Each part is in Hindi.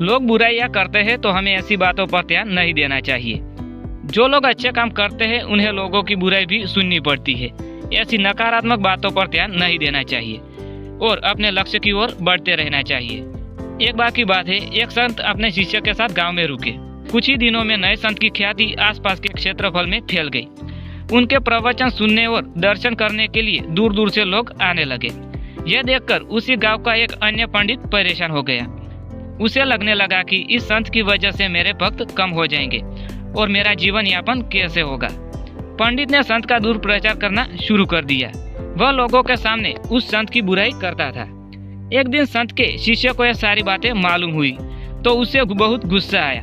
लोग बुराइयां करते हैं तो हमें ऐसी बातों पर ध्यान नहीं देना चाहिए। जो लोग अच्छे काम करते हैं उन्हें लोगों की बुराई भी सुननी पड़ती है। ऐसी नकारात्मक बातों पर ध्यान नहीं देना चाहिए और अपने लक्ष्य की ओर बढ़ते रहना चाहिए। एक बार की बात है, एक संत अपने शिष्य के साथ गांव में रुके। कुछ ही दिनों में नए संत की ख्याति आसपास के क्षेत्रफल में फैल गई। उनके प्रवचन सुनने और दर्शन करने के लिए दूर दूर से लोग आने लगे। यह देखकर उसी गांव का एक अन्य पंडित परेशान हो गया। उसे लगने लगा कि इस संत की वजह से मेरे भक्त कम हो जाएंगे और मेरा जीवन यापन कैसे होगा। पंडित ने संत का दुष्प्रचार करना शुरू कर दिया। वह लोगों के सामने उस संत की बुराई करता था। एक दिन संत के शिष्य को यह सारी बातें मालूम हुई तो उसे बहुत गुस्सा आया।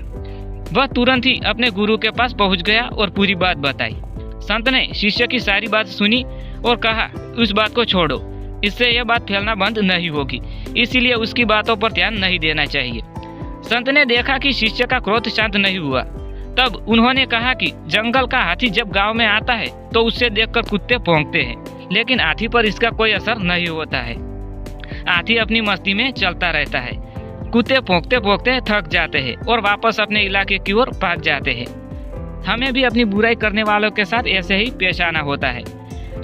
वह तुरंत ही अपने गुरु के पास पहुंच गया और पूरी बात बताई। संत ने शिष्य की सारी बात सुनी और कहा, उस बात को छोड़ो, इससे यह बात फैलना बंद नहीं होगी, इसीलिए उसकी बातों पर ध्यान नहीं देना चाहिए। संत ने देखा कि शिष्य का क्रोध शांत नहीं हुआ। तब उन्होंने कहा कि जंगल का हाथी जब गांव में आता है तो उससे देखकर कुत्ते भौंकते हैं, लेकिन हाथी पर इसका कोई असर नहीं होता है। हाथी अपनी मस्ती में चलता रहता है। कुत्ते भौंकते भौंकते थक जाते हैं और वापस अपने इलाके की ओर भाग जाते हैं। हमें भी अपनी बुराई करने वालों के साथ ऐसे ही पेश आना होता है।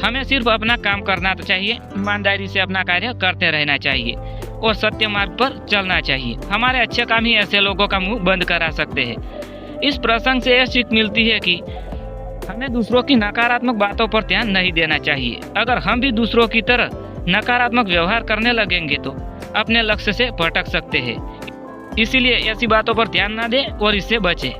हमें सिर्फ अपना काम करना चाहिए, ईमानदारी से अपना कार्य करते रहना चाहिए और सत्य मार्ग पर चलना चाहिए। हमारे अच्छे काम ही ऐसे लोगों का मुंह बंद करा सकते हैं। इस प्रसंग से यह सीख मिलती है कि हमें दूसरों की नकारात्मक बातों पर ध्यान नहीं देना चाहिए। अगर हम भी दूसरों की तरह नकारात्मक व्यवहार करने लगेंगे तो अपने लक्ष्य से भटक सकते हैं। इसीलिए ऐसी बातों पर ध्यान न दें और इससे बचें।